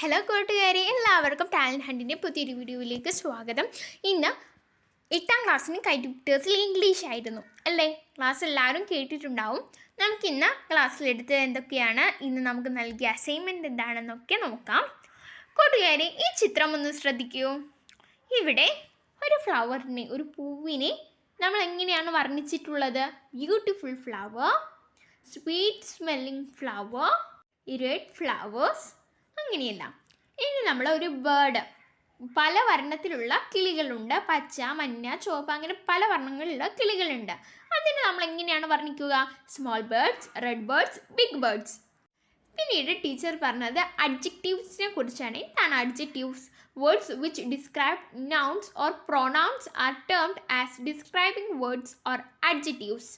Hello കൂട്ടുകാരെ, എല്ലാവർക്കും talent ഹണ്ടിൻ്റെ പുതിയൊരു വീഡിയോയിലേക്ക് സ്വാഗതം. ഇന്ന് 8ാം ക്ലാസ്സിന് കൈറ്റുറ്റേഴ്സിൽ ഇംഗ്ലീഷ് ആയിരുന്നു അല്ലേ? ക്ലാസ് എല്ലാവരും കേട്ടിട്ടുണ്ടാവും. നമുക്കിന്ന് ക്ലാസ്സിലെടുത്തത് എന്തൊക്കെയാണ്, ഇന്ന് നമുക്ക് നൽകിയ അസൈൻമെൻറ്റ് എന്താണെന്നൊക്കെ നോക്കാം. കൂട്ടുകാരെ, ഈ ചിത്രം ഒന്ന് ശ്രദ്ധിക്കൂ. ഇവിടെ ഒരു ഫ്ലവറിനെ, ഒരു പൂവിനെ നമ്മൾ എങ്ങനെയാണ് വർണ്ണിച്ചിട്ടുള്ളത്? Beautiful flower, sweet smelling flower, red flowers, അങ്ങനെയല്ല. ഇനി നമ്മൾ ഒരു ബേർഡ്, പല വർണ്ണത്തിലുള്ള കിളികളുണ്ട്. പച്ച, മഞ്ഞ, ചുവപ്പ്, അങ്ങനെ പല വർണ്ണങ്ങളിലുള്ള കിളികളുണ്ട്. അതിനെ നമ്മൾ എങ്ങനെയാണ് വർണ്ണിക്കുക? Small birds, red birds, big birds. പിന്നീട് ടീച്ചർ പറഞ്ഞത് അഡ്ജക്റ്റീവ്സിനെ കുറിച്ചാണ്. എന്താണ് adjectives? Words which describe nouns or pronouns are termed as describing words or adjectives.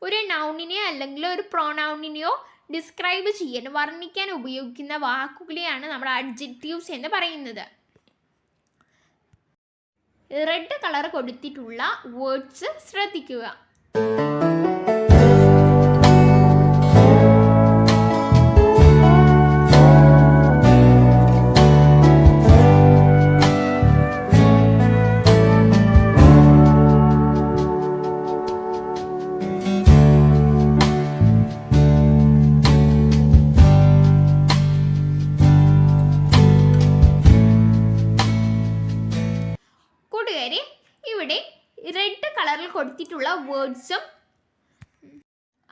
ഒരു നൗണിനെയോ അല്ലെങ്കിൽ ഒരു പ്രൊനൗണിനെയോ ഡിസ്ക്രൈബ് ചെയ്യാൻ, വർണ്ണിക്കാൻ ഉപയോഗിക്കുന്ന വാക്കുകളെയാണ് നമ്മൾ അഡ്ജക്റ്റീവ്സ് എന്ന് പറയുന്നത്. റെഡ് കളർ കൊടുത്തിട്ടുള്ള വേർഡ്സ് ശ്രദ്ധിക്കുക. ഇവിടെ റെഡ് കളറിൽ കൊടുത്തിട്ടുള്ള വേർഡ്സും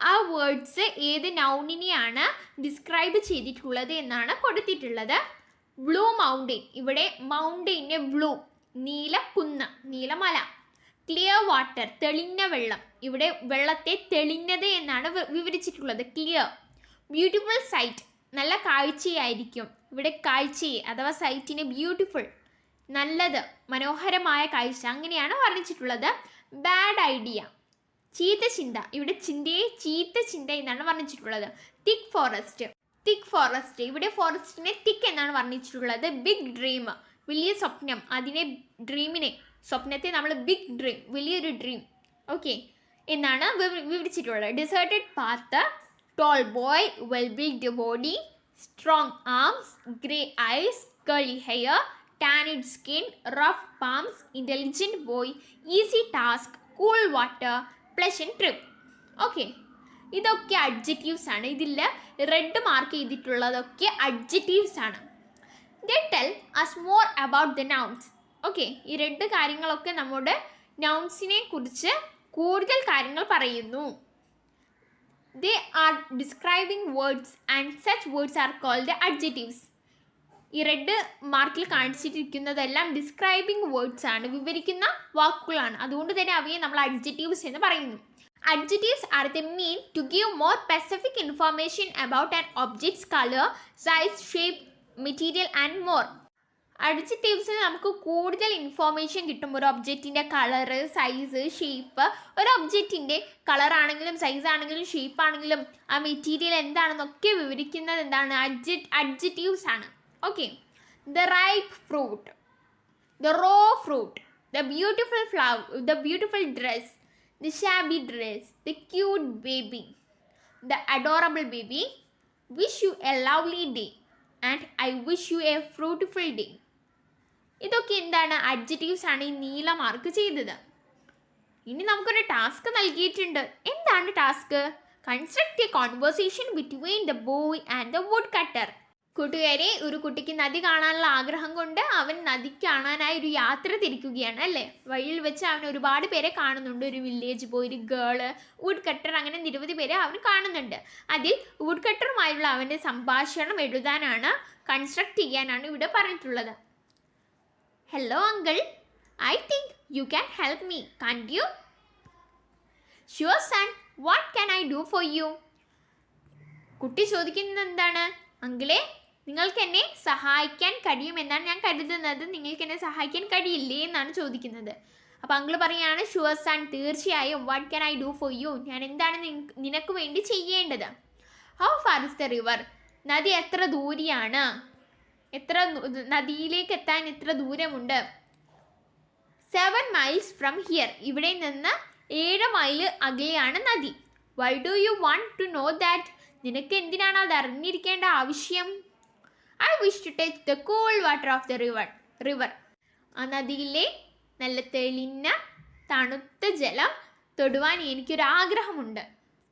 ആ വേർഡ്സ് ഏത് നൗണിനെയാണ് ഡിസ്ക്രൈബ് ചെയ്തിട്ടുള്ളത് എന്നാണ് കൊടുത്തിട്ടുള്ളത്. ബ്ലൂ മൗണ്ടെയിൻ, ഇവിടെ മൗണ്ടെയിന് ബ്ലൂ, നീല കുന്ന്, നീലമല. ക്ലിയർ വാട്ടർ, തെളിഞ്ഞ വെള്ളം, ഇവിടെ വെള്ളത്തെ തെളിഞ്ഞത് എന്നാണ് വിവരിച്ചിട്ടുള്ളത്, ക്ലിയർ. ബ്യൂട്ടിഫുൾ സൈറ്റ്, നല്ല കാഴ്ചയായിരിക്കും, ഇവിടെ കാഴ്ചയെ അഥവാ സൈറ്റിനെ ബ്യൂട്ടിഫുൾ, നല്ലത്, മനോഹരമായ കാഴ്ച, അങ്ങനെയാണ് വർണ്ണിച്ചിട്ടുള്ളത്. ബാഡ് ഐഡിയ, ചീത്ത ചിന്ത, ഇവിടെ ചിന്തയെ ചീത്ത ചിന്ത എന്നാണ് വർണ്ണിച്ചിട്ടുള്ളത്. തിക്ക് ഫോറസ്റ്റ്, തിക്ക് ഫോറസ്റ്റ്, ഇവിടെ ഫോറസ്റ്റിനെ തിക്ക് എന്നാണ് വർണ്ണിച്ചിട്ടുള്ളത്. ബിഗ് ഡ്രീം, വലിയ സ്വപ്നം, അതിനെ ഡ്രീമിനെ, സ്വപ്നത്തെ നമ്മൾ ബിഗ് ഡ്രീം, വലിയൊരു ഡ്രീം, ഓക്കെ എന്നാണ് വിവരിച്ചിട്ടുള്ളത്. Deserted path, tall boy, well build body, strong arms, grey eyes, curly hair, tanned skin, rough palms, intelligent boy, easy task, cool water, pleasant trip. Okay, ഇതൊക്കെ അഡ്ജക്റ്റീവ്സ് ആണ്. ഇതിൽ red mark ചെയ്തിട്ടുള്ളതൊക്കെ adjectives ആണ്. They tell us more about the nouns. Okay, ഈ red കാര്യങ്ങളൊക്കെ നമ്മുടെ നൗൺസിനെ കുറിച്ച് കൂടുതൽ കാര്യങ്ങൾ പറയുന്നു. They are describing words and such words are called adjectives. ഈ റെഡ് മാർക്കിൽ കാണിച്ചിരിക്കുന്നതെല്ലാം ഡിസ്ക്രൈബിംഗ് വേർഡ്സ് ആണ്, വിവരിക്കുന്ന വാക്കുകളാണ്. അതുകൊണ്ട് തന്നെ അവയെ നമ്മൾ അഡ്ജക്റ്റീവ്സ് എന്ന് പറയുന്നു. Adjectives are the mean to give more specific information about an object's color, size, shape, material and more. അഡ്ജക്റ്റീവ്സിൽ നമുക്ക് കൂടുതൽ ഇൻഫോർമേഷൻ കിട്ടും. ഒരു ഒബ്ജക്റ്റിൻ്റെ കളറ്, സൈസ്, ഷേപ്പ്, ഒരു ഒബ്ജക്റ്റിൻ്റെ കളറാണെങ്കിലും സൈസ് ആണെങ്കിലും ഷേപ്പ് ആണെങ്കിലും ആ മെറ്റീരിയൽ എന്താണെന്നൊക്കെ വിവരിക്കുന്നത് എന്താണ്? അഡ്ജക്റ്റീവ്സ് ആണ്. Okay, the ripe fruit, the raw fruit, the beautiful flower, the beautiful dress, the shabby dress, the cute baby, the adorable baby, wish you a lovely day and I wish you a fruitful day. ഇതൊക്കെ എന്താണ്? Adjectives ആണ് ഈ നീല mark ചെയ്തത്. ഇനി നമുക്കൊരു task നൽകിയിട്ടുണ്ട്. എന്താണ് task? Construct A conversation between the boy and the would cutter. കൂട്ടുകാരെ, ഒരു കുട്ടിക്ക് നദി കാണാനുള്ള ആഗ്രഹം കൊണ്ട് അവൻ നദി കാണാനായി ഒരു യാത്ര തിരിക്കുകയാണ് അല്ലേ? വഴിയിൽ വെച്ച് അവൻ ഒരുപാട് പേരെ കാണുന്നുണ്ട്. ഒരു വില്ലേജ് ബോയ്, ഒരു ഗേള്, വുഡ് കട്ടർ, അങ്ങനെ നിരവധി പേരെ അവൻ കാണുന്നുണ്ട്. അതിൽ വുഡ് കട്ടറുമായുള്ള അവൻ്റെ സംഭാഷണം എഴുതാനാണ്, കൺസ്ട്രക്ട് ചെയ്യാനാണ് ഇവിടെ പറഞ്ഞിട്ടുള്ളത്. Hello uncle, I think you can help me, can't you? Sure son, what can I do for you? കുട്ടി ചോദിക്കുന്നത് എന്താണ്? അങ്കിളെ, നിങ്ങൾക്ക് എന്നെ സഹായിക്കാൻ കഴിയുമെന്നാണ് ഞാൻ കരുതുന്നത്. നിങ്ങൾക്ക് എന്നെ സഹായിക്കാൻ കഴിയില്ലേ എന്നാണ് ചോദിക്കുന്നത്. അപ്പോൾ അങ്കിൾ പറയുകയാണ്, ഷുവർ സൺ, തീർച്ചയായും. What can I do for U? ഞാൻ എന്താണ് നിനക്ക് വേണ്ടി ചെയ്യേണ്ടത്? How far is the river? നദി എത്ര ദൂരെയാണ്? നദിയിലേക്ക് എത്താൻ എത്ര ദൂരമുണ്ട്? 7 miles ഫ്രം ഹിയർ, ഇവിടെ നിന്ന് 7 മൈൽ അകലെയാണ് നദി. Why do you want to know that? നിനക്ക് എന്തിനാണ് അത് അറിഞ്ഞിരിക്കേണ്ട ആവശ്യം? I wish to touch the cool water of the river. ആ നദിയിലെ നല്ല തെളിഞ്ഞ തണുത്ത ജലം തൊടുവാൻ എനിക്കൊരാഗ്രഹമുണ്ട്.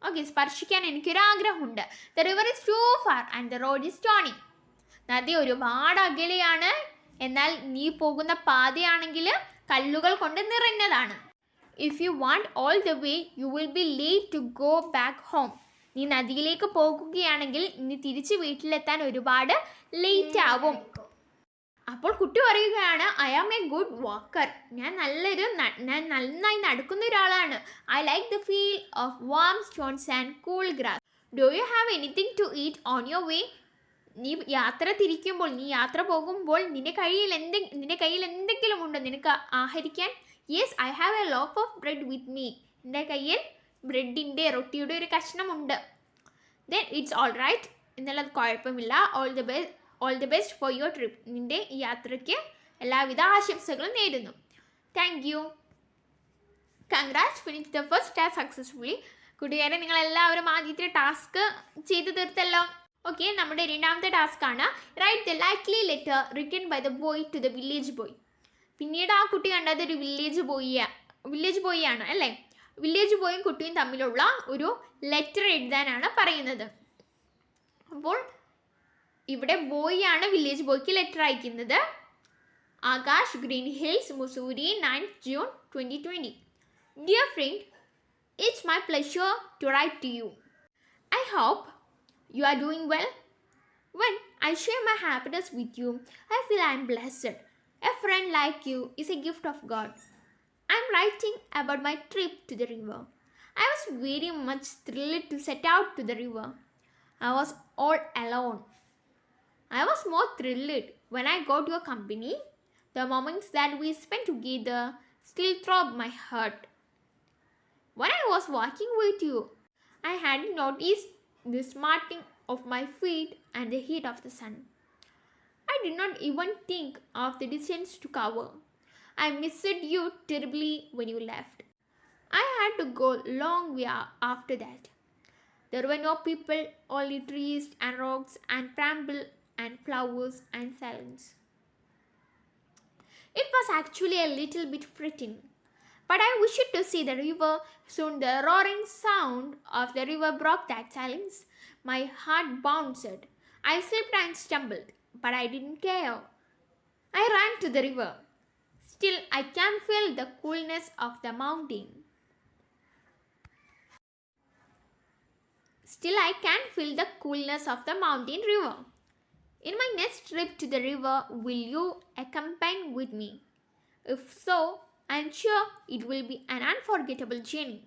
Okay, സ്പർശിക്കാൻ എനിക്കൊരാഗ്രഹമുണ്ട്. The river is too far and the road is stony. നദി ഒരുപാട് അകലെയാണ്, എന്നാൽ നീ പോകുന്ന പാതയാണെങ്കിൽ കല്ലുകൾ കൊണ്ട് നിറഞ്ഞതാണ്. If you want all the way, you will be late to go back home. നീ നദിയിലേക്ക് പോകുകയാണെങ്കിൽ നീ തിരിച്ച് വീട്ടിലെത്താൻ ഒരുപാട് ലേറ്റ് ആവും. അപ്പോൾ കുട്ടി പറയുകയാണ്, I am a good walker. ഞാൻ നന്നായി നടക്കുന്ന ഒരാളാണ്. I like the feel of warm stones and cool grass. Do you have anything to eat on your way? നീ യാത്ര പോകുമ്പോൾ നിന്റെ കയ്യിൽ എന്തെങ്കിലും ഉണ്ടോ നിനക്ക് ആഹരിക്കാൻ? Yes, I have a loaf of bread with me. എൻ്റെ കയ്യിൽ റൊട്ടിയുടെ ഒരു കഷ്ണമുണ്ട്. ദെൻ ഇറ്റ്സ് ഓൾ റൈറ്റ്, എന്നുള്ളത് കുഴപ്പമില്ല. All the best for your trip. നിൻ്റെ യാത്രയ്ക്ക് എല്ലാവിധ ആശംസകളും നേരുന്നു. Thank you. Congrats, finish the first task successfully. കൂട്ടുകാരെ, നിങ്ങളെല്ലാവരും ആദ്യത്തെ ടാസ്ക് ചെയ്തു തീർത്തല്ലോ. ഓക്കെ, നമ്മുടെ രണ്ടാമത്തെ ടാസ്ക് ആണ് write the likely letter written by the boy to the village boy. പിന്നീട് ആ കുട്ടി കണ്ടത് ഒരു വില്ലേജ് ബോയ് ആണ് അല്ലേ. വില്ലേജ് ബോയും കുട്ടിയും തമ്മിലുള്ള ഒരു ലെറ്റർ എഴുതാനാണ് പറയുന്നത്. അപ്പോൾ ഇവിടെ ബോയ് ആണ് വില്ലേജ് ബോയ്ക്ക് ലെറ്റർ അയക്കുന്നത്. Akash, green hills, Mussoorie, 9th June 2020. Dear friend, it's my pleasure to write to you. I hope you are doing well. When I share my happiness with you, I feel I am blessed. A friend like you is a gift of God. I am writing about my trip to the river. I was very much thrilled to set out to the river. I was all alone. I was more thrilled when I got your company. The moments that we spent together still throb my heart. When I was walking with you, I hadn't noticed the smarting of my feet and the heat of the sun. I did not even think of the distance to cover. I missed you terribly when you left. I had to go long way after that. There were no people, only trees and rocks and bramble and flowers and silence. It was actually a little bit frightening, but I wished to see the river. Soon the roaring sound of the river broke that silence. My heart bounced. I slipped and stumbled, but I didn't care. I ran to the river. Still, I can feel the coolness of the mountain. River. In my next trip to the river, will you accompany with me? If so, I am sure it will be an unforgettable journey.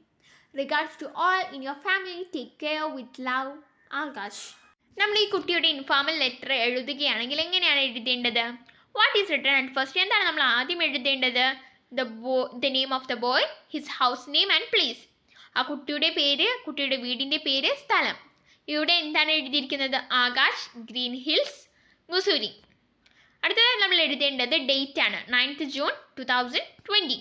Regards to all in your family. Take care with love, Akash. നമ്മൾ ഈ കുട്ടിയുടെ informal letter എഴുതുകയാണെങ്കിൽ എങ്ങനെയാണ് എഴുതേണ്ടത്? What is written at first? എന്താണ് നമ്മൾ ആദ്യം എഴുതേണ്ടത്? The name of the boy, his house name and place. ആ കുട്ടിയുടെ പേര്, കുട്ടിയുടെ വീടിൻ്റെ പേര്, സ്ഥലം. ഇവിടെ എന്താണ് എഴുതിയിരിക്കുന്നത്? Akash, green hills, Mussoorie. അടുത്തതായി നമ്മൾ എഴുതേണ്ടത് ഡേറ്റ് ആണ്, 9th June 2020.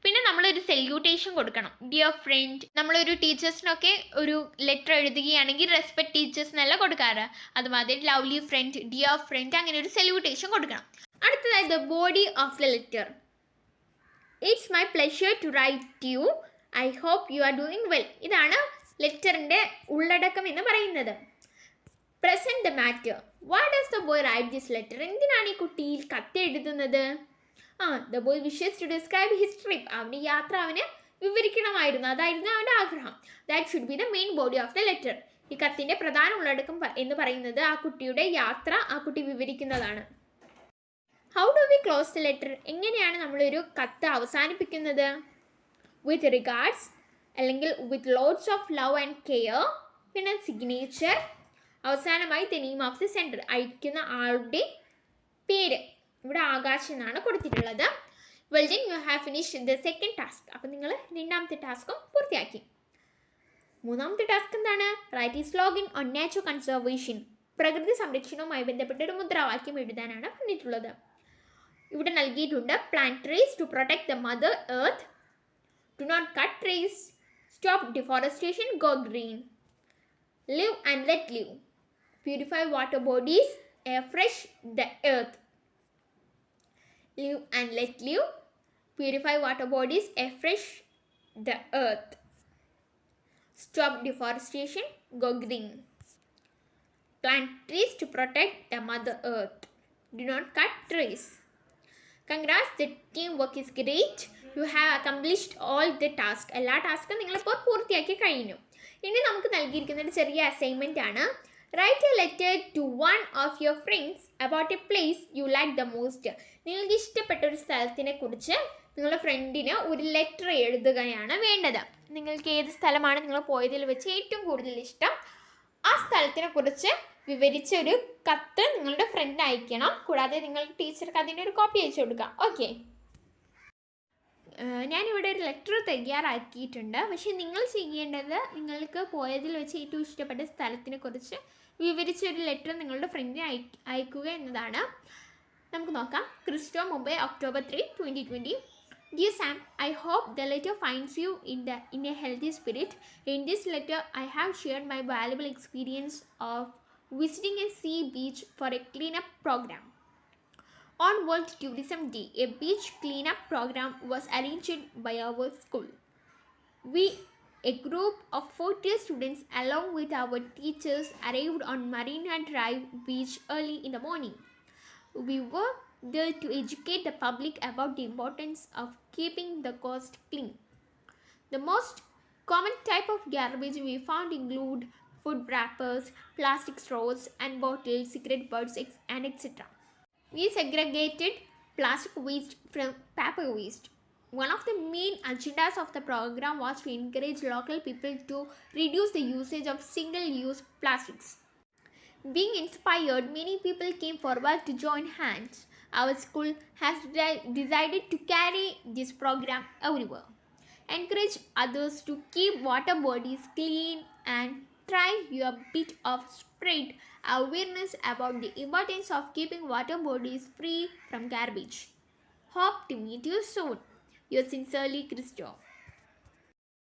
പിന്നെ നമ്മളൊരു സെല്യൂട്ടേഷൻ കൊടുക്കണം. Dear friend. നമ്മളൊരു ടീച്ചേഴ്സിനൊക്കെ ഒരു ലെറ്റർ എഴുതുകയാണെങ്കിൽ റെസ്പെക്ട് ടീച്ചേഴ്സ് എന്നല്ല കൊടുക്കാറ്. അതുമാതിരി ലവ്ലി ഫ്രണ്ട്, ഡിയർ ഫ്രണ്ട്, അങ്ങനെ ഒരു സെല്യൂട്ടേഷൻ കൊടുക്കണം. അടുത്തതായി the body of the letter. It's my pleasure to write you. I hope you are doing well. ഇതാണ് ലെറ്ററിൻ്റെ ഉള്ളടക്കം എന്ന് പറയുന്നത്. Present the matter. What does the boy write this letter? എന്തിനാണ് ഈ കുട്ടി കത്ത് എഴുതുന്നത്? The boy wishes to describe his trip. അവൻ്റെ യാത്ര അവന് വിവരിക്കണമായിരുന്നു, അതായിരുന്നു അവൻ്റെ ആഗ്രഹം. That should be the main body of the letter. ഈ കത്തിൻ്റെ പ്രധാന ഉള്ളടക്കം എന്ന് പറയുന്നത് ആ കുട്ടിയുടെ യാത്ര ആ കുട്ടി വിവരിക്കുന്നതാണ്. How do we close the letter? എങ്ങനെയാണ് നമ്മളൊരു കത്ത് അവസാനിപ്പിക്കുന്നത്? വിത്ത് റിഗാർഡ്സ്, അല്ലെങ്കിൽ with loads of love and care, പിന്നെ സിഗ്നേച്ചർ, അവസാനമായി the name of the sender, അയക്കുന്ന ആളുടെ പേര്. ഇവിടെ ആകാശ് എന്നാണ് കൊടുത്തിട്ടുള്ളത്. Well then you have finished the second task. അപ്പം നിങ്ങൾ രണ്ടാമത്തെ ടാസ്കും പൂർത്തിയാക്കി. മൂന്നാമത്തെ ടാസ്ക് എന്താണ്? Write is slogan on natural conservation. പ്രകൃതി സംരക്ഷണവുമായി ബന്ധപ്പെട്ട ഒരു മുദ്രാവാക്യം എഴുതാനാണ് പറഞ്ഞിട്ടുള്ളത്. ഇവിടെ നൽകിയിട്ടുണ്ട് plant trees to protect the mother earth, do not cut trees, stop deforestation, go green, live and let live, purify water bodies, afresh the earth. Live and let live. Purify water bodies, afresh the earth. Stop deforestation, go green. Plant trees to protect the mother earth. Do not cut trees. Congrats, the teamwork is great. You have accomplished all the task. എല്ലാ ടാസ്കും നിങ്ങളിപ്പോൾ പൂർത്തിയാക്കി കഴിഞ്ഞു. ഇനി നമുക്ക് നൽകിയിരിക്കുന്ന ഒരു ചെറിയ assignment ആണ്. Write a letter to one of your friends about a place you like the most. നിങ്ങൾക്ക് ഇഷ്ടപ്പെട്ട ഒരു സ്ഥലത്തിനെ കുറിച്ച് നിങ്ങളുടെ ഫ്രണ്ടിന് ഒരു ലെറ്റർ എഴുതുകയാണ് വേണ്ടത്. നിങ്ങൾക്ക് ഏത് സ്ഥലമാണ് നിങ്ങൾ പോയതിൽ വെച്ച് ഏറ്റവും കൂടുതൽ ഇഷ്ടം, ആ സ്ഥലത്തിനെ കുറിച്ച് വിവരിച്ച ഒരു കത്ത് നിങ്ങളുടെ ഫ്രണ്ട് അയക്കണം. കൂടാതെ നിങ്ങൾ ടീച്ചർക്ക് അതിൻ്റെ ഒരു കോപ്പി അയച്ചു കൊടുക്കാം. ഓക്കെ, ഞാനിവിടെ ഒരു ലെറ്റർ തയ്യാറാക്കിയിട്ടുണ്ട്. പക്ഷേ നിങ്ങൾ ചെയ്യേണ്ടത് നിങ്ങൾക്ക് പോയതിൽ വെച്ച് ഏറ്റവും ഇഷ്ടപ്പെട്ട സ്ഥലത്തിനെ കുറിച്ച് വിവരിച്ച ഒരു ലെറ്റർ നിങ്ങളുടെ ഫ്രണ്ടിന് അയക്കുക എന്നതാണ്. നമുക്ക് നോക്കാം. Christo, Mumbai, October 3, 2020. Dear Sam, I hope the letter finds you in a healthy spirit. In this letter, I have shared my valuable experience of visiting a sea beach for a cleanup program. On World Tourism Day, a beach cleanup program was arranged by our school. We, a group of 40 students along with our teachers, arrived on Marina Drive beach early in the morning. We were there to educate the public about the importance of keeping the coast clean. The most common type of garbage we found include food wrappers, plastic straws and bottles, cigarette butts, and etc. We segregated plastic waste from paper waste. One of the main agendas of the program was to encourage local people to reduce the usage of single-use plastics. Being inspired, many people came forward to join hands. Our school has decided to carry this program everywhere. Encourage others to keep water bodies clean and try your bit of spread awareness about the importance of keeping water bodies free from garbage. Hope to meet you soon. Yours sincerely, Christo.